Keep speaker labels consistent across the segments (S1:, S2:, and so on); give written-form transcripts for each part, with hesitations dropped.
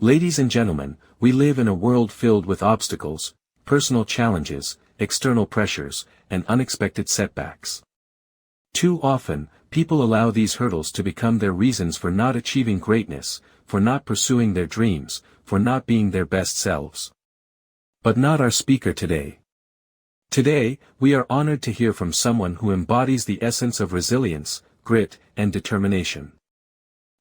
S1: Ladies and gentlemen, we live in a world filled with obstacles, personal challenges, external pressures, and unexpected setbacks. Too often, people allow these hurdles to become their reasons for not achieving greatness, for not pursuing their dreams, for not being their best selves. But not our speaker today. Today, we are honored to hear from someone who embodies the essence of resilience, grit, and determination.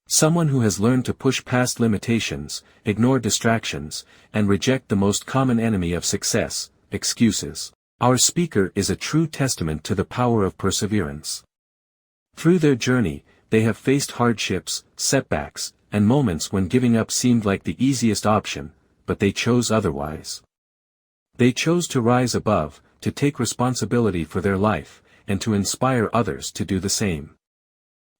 S1: Someone who has learned to push past limitations, ignore distractions, and reject the most common enemy of success, excuses. Our speaker is a true testament to the power of perseverance. Through their journey, they have faced hardships, setbacks, and moments when giving up seemed like the easiest option, but they chose otherwise. They chose to rise above, to take responsibility for their life, and to inspire others to do the same.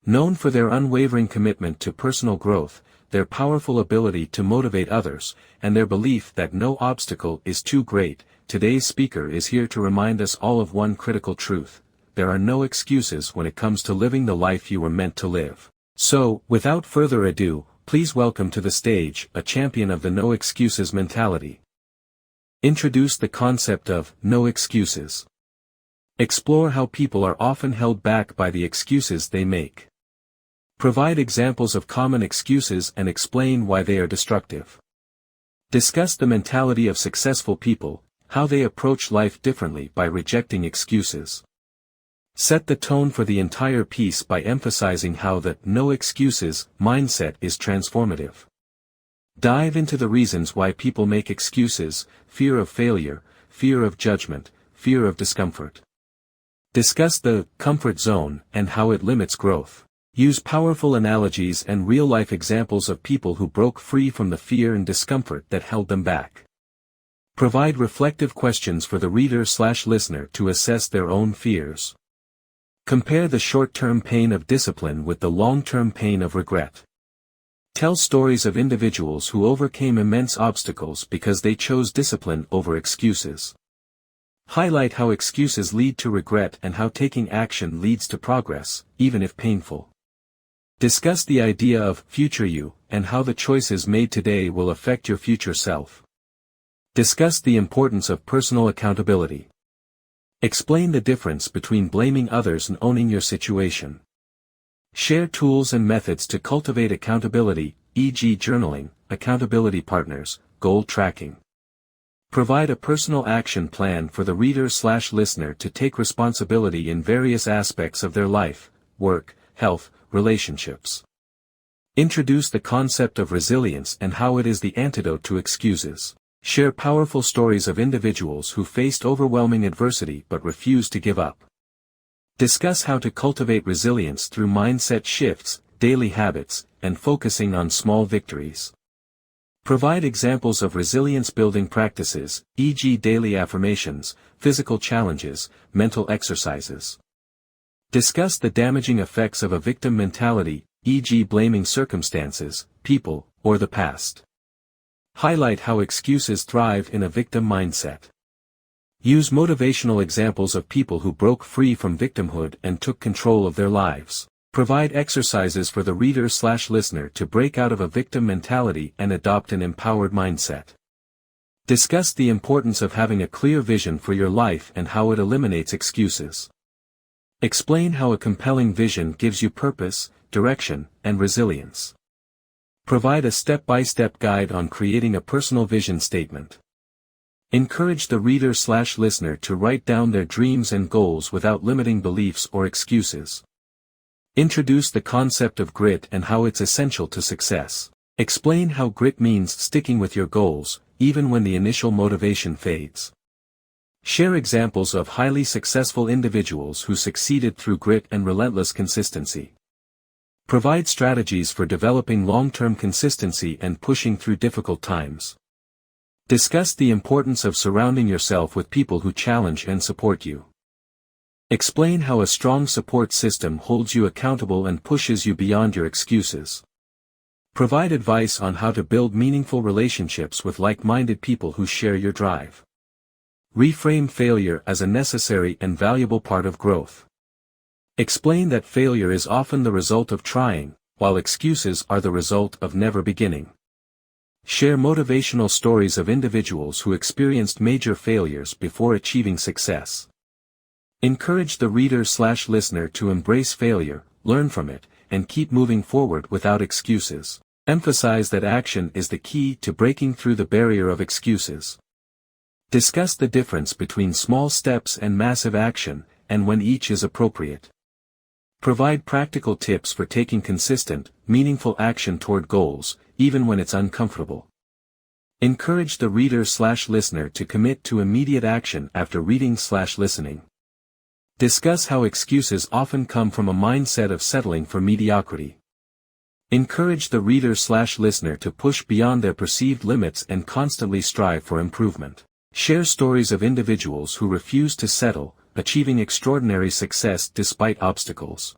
S1: Known for their unwavering commitment to personal growth, their powerful ability to motivate others, and their belief that no obstacle is too great, today's speaker is here to remind us all of one critical truth: there are no excuses when it comes to living the life you were meant to live. So, without further ado, please welcome to the stage a champion of the no excuses mentality. Introduce the concept of no excuses. Explore how people are often held back by the excuses they make. Provide examples of common excuses and explain why they are destructive. Discuss the mentality of successful people, how they approach life differently by rejecting excuses. Set the tone for the entire piece by emphasizing how the no excuses mindset is transformative. Dive into the reasons why people make excuses: fear of failure, fear of judgment, fear of discomfort. Discuss the comfort zone and how it limits growth. Use powerful analogies and real-life examples of people who broke free from the fear and discomfort that held them back. Provide reflective questions for the reader/listener to assess their own fears. Compare the short-term pain of discipline with the long-term pain of regret. Tell stories of individuals who overcame immense obstacles because they chose discipline over excuses. Highlight how excuses lead to regret and how taking action leads to progress, even if painful. Discuss the idea of future you, and how the choices made today will affect your future self. Discuss the importance of personal accountability. Explain the difference between blaming others and owning your situation. Share tools and methods to cultivate accountability, e.g. journaling, accountability partners, goal tracking. Provide a personal action plan for the reader/listener to take responsibility in various aspects of their life: work, health, relationships. Introduce the concept of resilience and how it is the antidote to excuses. Share powerful stories of individuals who faced overwhelming adversity but refused to give up. Discuss how to cultivate resilience through mindset shifts, daily habits, and focusing on small victories. Provide examples of resilience-building practices, e.g. daily affirmations, physical challenges, mental exercises. Discuss the damaging effects of a victim mentality, e.g. blaming circumstances, people, or the past. Highlight how excuses thrive in a victim mindset. Use motivational examples of people who broke free from victimhood and took control of their lives. Provide exercises for the reader/listener to break out of a victim mentality and adopt an empowered mindset. Discuss the importance of having a clear vision for your life and how it eliminates excuses. Explain how a compelling vision gives you purpose, direction, and resilience. Provide a step-by-step guide on creating a personal vision statement. Encourage the reader/listener to write down their dreams and goals without limiting beliefs or excuses. Introduce the concept of grit and how it's essential to success. Explain how grit means sticking with your goals, even when the initial motivation fades. Share examples of highly successful individuals who succeeded through grit and relentless consistency. Provide strategies for developing long-term consistency and pushing through difficult times. Discuss the importance of surrounding yourself with people who challenge and support you. Explain how a strong support system holds you accountable and pushes you beyond your excuses. Provide advice on how to build meaningful relationships with like-minded people who share your drive. Reframe failure as a necessary and valuable part of growth. Explain that failure is often the result of trying, while excuses are the result of never beginning. Share motivational stories of individuals who experienced major failures before achieving success. Encourage the reader/listener to embrace failure, learn from it, and keep moving forward without excuses. Emphasize that action is the key to breaking through the barrier of excuses. Discuss the difference between small steps and massive action, and when each is appropriate. Provide practical tips for taking consistent, meaningful action toward goals, even when it's uncomfortable. Encourage the reader/listener to commit to immediate action after reading/listening. Discuss how excuses often come from a mindset of settling for mediocrity. Encourage the reader/listener to push beyond their perceived limits and constantly strive for improvement. Share stories of individuals who refuse to settle, achieving extraordinary success despite obstacles.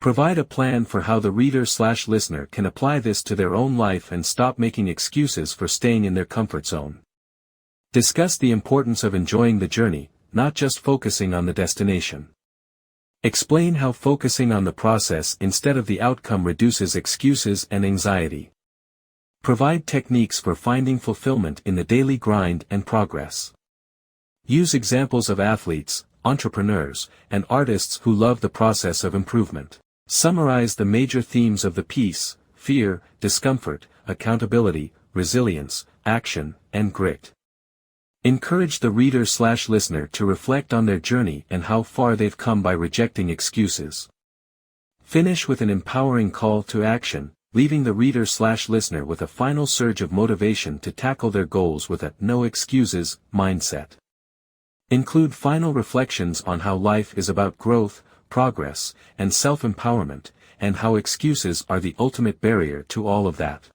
S1: Provide a plan for how the reader/listener can apply this to their own life and stop making excuses for staying in their comfort zone. Discuss the importance of enjoying the journey, not just focusing on the destination. Explain how focusing on the process instead of the outcome reduces excuses and anxiety. Provide techniques for finding fulfillment in the daily grind and progress. Use examples of athletes, entrepreneurs, and artists who love the process of improvement. Summarize the major themes of the piece: fear, discomfort, accountability, resilience, action, and grit. Encourage the reader/listener to reflect on their journey and how far they've come by rejecting excuses. Finish with an empowering call to action, leaving the reader/listener with a final surge of motivation to tackle their goals with a no excuses mindset. Include final reflections on how life is about growth, progress, and self-empowerment, and how excuses are the ultimate barrier to all of that.